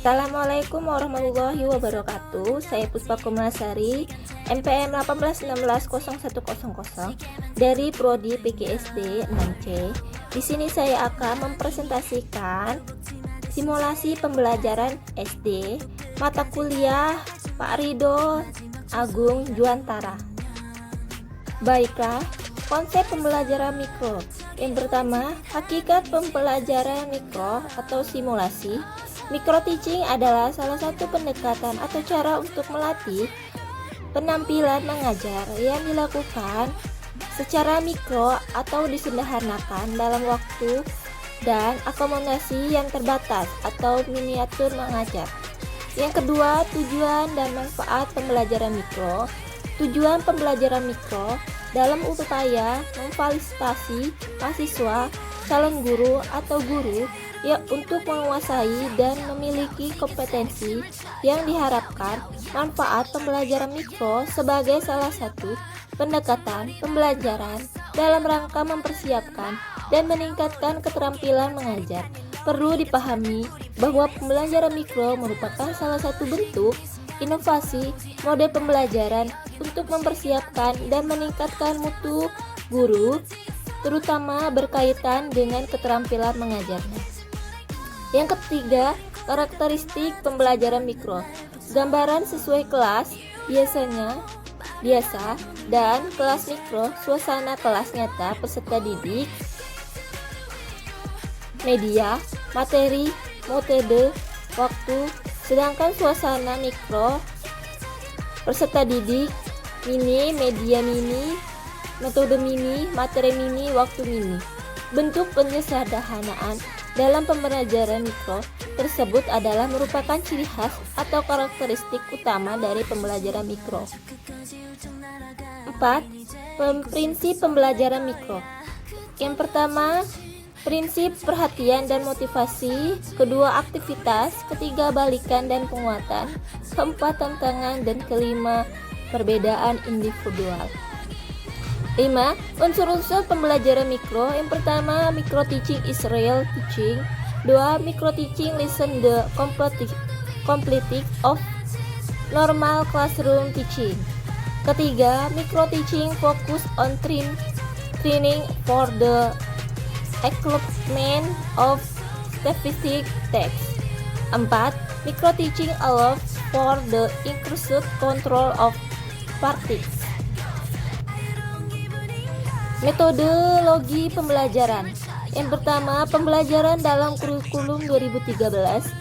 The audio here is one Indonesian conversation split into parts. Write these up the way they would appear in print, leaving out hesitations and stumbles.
Assalamualaikum warahmatullahi wabarakatuh. Saya Puspa Kumalasari, MPM 18160100 dari Prodi PGSD 6C. Di sini saya akan mempresentasikan simulasi pembelajaran SD mata kuliah Pak Ridho Agung Juantara. Baiklah, konsep pembelajaran mikro. Yang pertama, hakikat pembelajaran mikro atau simulasi. Micro teaching adalah salah satu pendekatan atau cara untuk melatih penampilan mengajar yang dilakukan secara mikro atau disederhanakan dalam waktu dan akomodasi yang terbatas atau miniatur mengajar. Yang kedua, tujuan dan manfaat pembelajaran mikro. Tujuan pembelajaran mikro dalam upaya memfasilitasi mahasiswa, calon guru atau guru ya untuk menguasai dan memiliki kompetensi yang diharapkan. Manfaat pembelajaran mikro sebagai salah satu pendekatan pembelajaran dalam rangka mempersiapkan dan meningkatkan keterampilan mengajar. Perlu dipahami bahwa pembelajaran mikro merupakan salah satu bentuk inovasi model pembelajaran untuk mempersiapkan dan meningkatkan mutu guru, terutama berkaitan dengan keterampilan mengajarnya. Yang ketiga, karakteristik pembelajaran mikro. Gambaran sesuai kelas, biasa, dan kelas mikro, suasana kelas nyata peserta didik, media, materi, metode, waktu. Sedangkan suasana mikro, peserta didik, mini, media mini, metode mini, materi mini, waktu mini. Bentuk penyederhanaan dalam pembelajaran mikro tersebut adalah merupakan ciri khas atau karakteristik utama dari pembelajaran mikro. 4. Prinsip pembelajaran mikro. Yang pertama, prinsip perhatian dan motivasi. Kedua, aktivitas. Ketiga, balikan dan penguatan. Keempat, tantangan. Dan kelima, perbedaan individual. 5. Unsur-unsur pembelajaran mikro. Yang pertama, micro teaching is real teaching. 2. Micro teaching listen the complete of normal classroom teaching. Ketiga, micro teaching focus on training for the accomplishment of specific text. 4. Micro teaching allows for the inclusive control of practice. Metodologi pembelajaran. Yang pertama, pembelajaran dalam kurikulum 2013.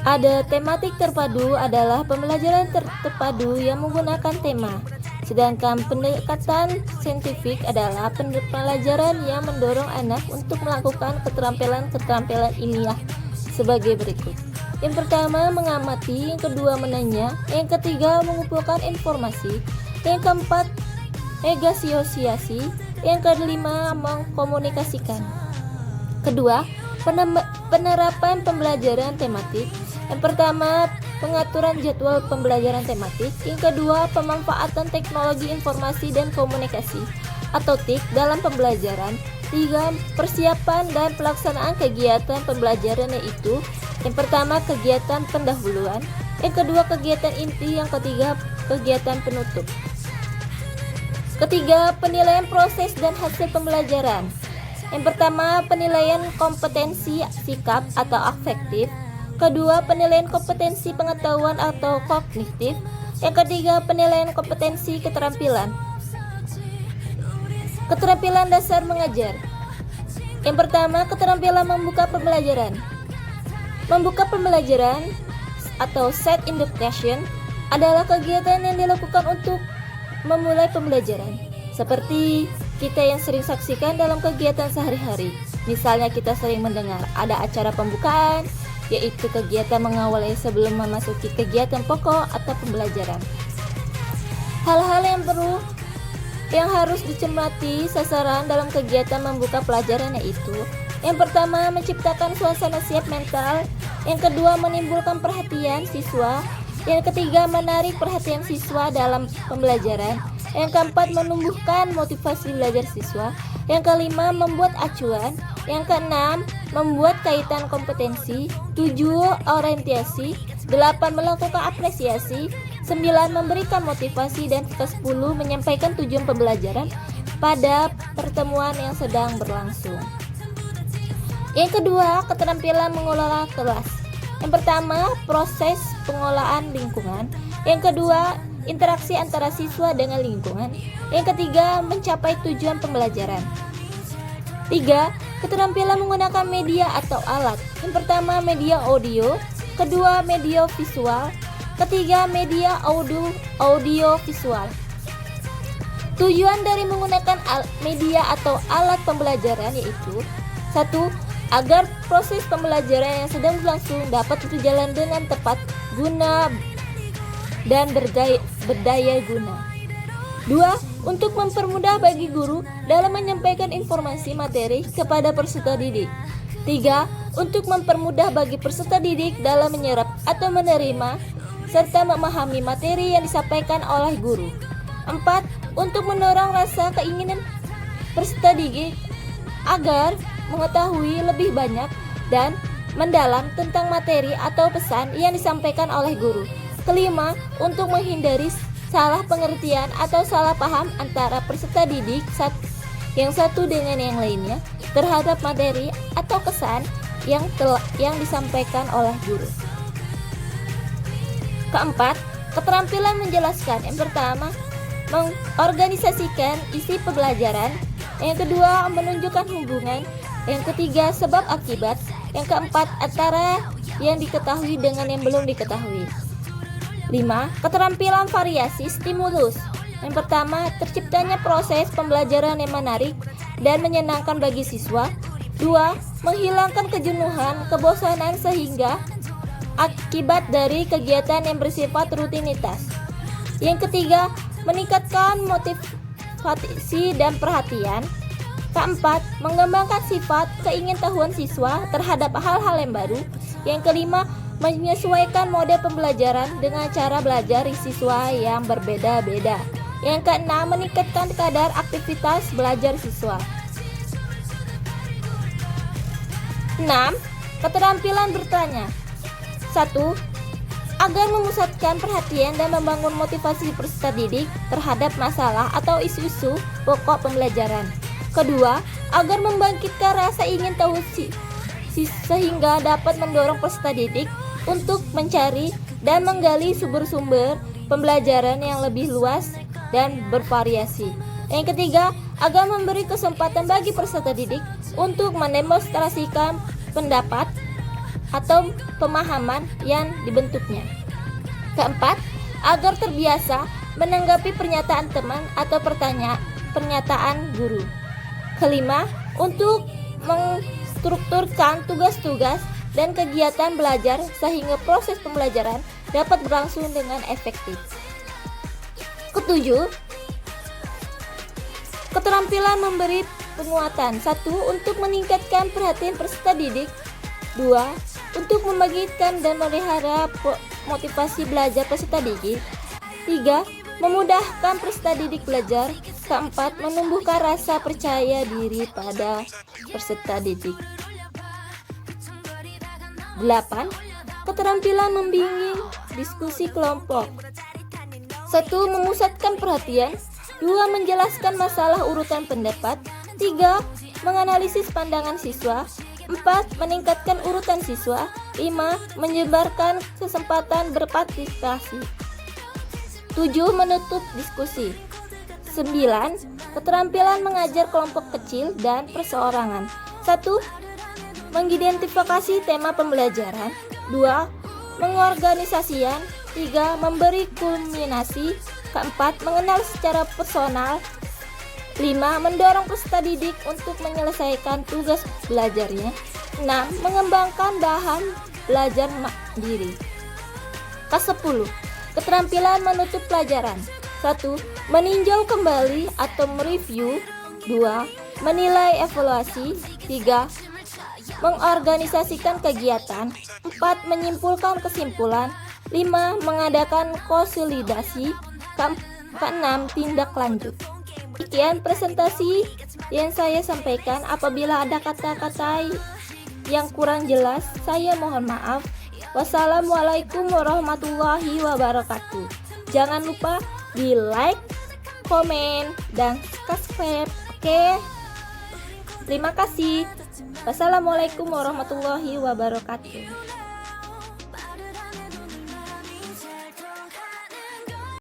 Ada tematik terpadu adalah pembelajaran terpadu yang menggunakan tema. Sedangkan pendekatan saintifik adalah pembelajaran yang mendorong anak untuk melakukan keterampilan ilmiah sebagai berikut. Yang pertama, mengamati. Yang kedua, menanya. Yang ketiga, mengumpulkan informasi. Yang keempat, negosiasi. Yang kelima, mengkomunikasikan. Kedua, penerapan pembelajaran tematik. Yang pertama, pengaturan jadwal pembelajaran tematik. Yang kedua, pemanfaatan teknologi informasi dan komunikasi atau TIK dalam pembelajaran. 3. Persiapan dan pelaksanaan kegiatan pembelajaran, yaitu yang pertama, kegiatan pendahuluan. Yang kedua, kegiatan inti. Yang ketiga, kegiatan penutup. Ketiga, penilaian proses dan hasil pembelajaran. Yang pertama, penilaian kompetensi sikap atau afektif. Kedua, penilaian kompetensi pengetahuan atau kognitif. Yang ketiga, penilaian kompetensi keterampilan. Keterampilan dasar mengajar. Yang pertama, keterampilan membuka pembelajaran. Membuka pembelajaran atau set education adalah kegiatan yang dilakukan untuk memulai pembelajaran, seperti kita yang sering saksikan dalam kegiatan sehari-hari. Misalnya kita sering mendengar ada acara pembukaan, yaitu kegiatan mengawali sebelum memasuki kegiatan pokok atau pembelajaran. Hal-hal yang harus dicermati sasaran dalam kegiatan membuka pelajaran, yaitu yang pertama, menciptakan suasana siap mental. Yang kedua, menimbulkan perhatian siswa. Yang ketiga, menarik perhatian siswa dalam pembelajaran. Yang keempat, menumbuhkan motivasi belajar siswa. Yang kelima, membuat acuan. Yang keenam, membuat kaitan kompetensi. 7, orientasi. 8, melakukan apresiasi. 9, memberikan motivasi. Dan ke-10, menyampaikan tujuan pembelajaran pada pertemuan yang sedang berlangsung. Yang kedua, keterampilan mengelola kelas. Yang pertama, proses pengolahan lingkungan. Yang kedua, interaksi antara siswa dengan lingkungan. Yang ketiga, mencapai tujuan pembelajaran. 3. Keterampilan menggunakan media atau alat. Yang pertama, media audio. Kedua, media visual. Ketiga, media audio visual. Tujuan dari menggunakan media atau alat pembelajaran yaitu: 1. Agar proses pembelajaran yang sedang berlangsung dapat berjalan dengan tepat guna dan berdaya guna. 2. Untuk mempermudah bagi guru dalam menyampaikan informasi materi kepada peserta didik. 3. Untuk mempermudah bagi peserta didik dalam menyerap atau menerima serta memahami materi yang disampaikan oleh guru. 4. Untuk mendorong rasa keinginan peserta didik agar mengetahui lebih banyak dan mendalam tentang materi atau pesan yang disampaikan oleh guru. Kelima, untuk menghindari salah pengertian atau salah paham antara peserta didik yang satu dengan yang lainnya terhadap materi atau kesan yang disampaikan oleh guru. Keempat, keterampilan menjelaskan. Yang pertama, mengorganisasikan isi pembelajaran. Yang kedua, menunjukkan hubungan. Yang ketiga, sebab akibat. Yang keempat, antara yang diketahui dengan yang belum diketahui. 5. Keterampilan variasi stimulus. Yang pertama, terciptanya proses pembelajaran yang menarik dan menyenangkan bagi siswa. 2. Menghilangkan kejenuhan, kebosanan sehingga akibat dari kegiatan yang bersifat rutinitas. Yang ketiga, meningkatkan motivasi dan perhatian. Keempat, mengembangkan sifat keingintahuan siswa terhadap hal-hal yang baru. Yang kelima, menyesuaikan model pembelajaran dengan cara belajar siswa yang berbeda-beda. Yang keenam, meningkatkan kadar aktivitas belajar siswa. 6. Keterampilan bertanya. 1. Agar memusatkan perhatian dan membangun motivasi peserta didik terhadap masalah atau isu-isu pokok pembelajaran. Kedua, agar membangkitkan rasa ingin tahu sehingga dapat mendorong peserta didik untuk mencari dan menggali sumber-sumber pembelajaran yang lebih luas dan bervariasi. Yang ketiga, agar memberi kesempatan bagi peserta didik untuk mendemonstrasikan pendapat atau pemahaman yang dibentuknya. Keempat, agar terbiasa menanggapi pernyataan teman atau pernyataan guru. Kelima, untuk mengstrukturkan tugas-tugas dan kegiatan belajar sehingga proses pembelajaran dapat berlangsung dengan efektif. Ketujuh, keterampilan memberi penguatan. 1. Untuk meningkatkan perhatian peserta didik. 2. Untuk membangkitkan dan memelihara motivasi belajar peserta didik. 3. Memudahkan peserta didik belajar. Keempat, menumbuhkan rasa percaya diri pada peserta didik. 8. Keterampilan membimbing diskusi kelompok. 1. Memusatkan perhatian. 2. Menjelaskan masalah urutan pendapat. 3. Menganalisis pandangan siswa. 4. Meningkatkan urutan siswa. 5. Menyebarkan kesempatan berpartisipasi. 7. Menutup diskusi. 9. Keterampilan mengajar kelompok kecil dan perseorangan. 1. Mengidentifikasi tema pembelajaran. 2. Mengorganisasikan. 3. Memberi kulminasi. Keempat, mengenal secara personal. 5. Mendorong peserta didik untuk menyelesaikan tugas belajarnya. 6. Mengembangkan bahan belajar mandiri. Ke-10. Keterampilan menutup pelajaran. 1. Meninjau kembali atau mereview. 2. Menilai evaluasi. 3. Mengorganisasikan kegiatan. 4. Menyimpulkan kesimpulan. 5. 5. Mengadakan konsolidasi. Keenam, tindak lanjut. Sekian presentasi yang saya sampaikan. Apabila ada kata-kata yang kurang jelas, saya mohon maaf. Wassalamualaikum warahmatullahi wabarakatuh. Jangan lupa di like, komen, dan subscribe. Oke, terima kasih. Wassalamualaikum warahmatullahi wabarakatuh.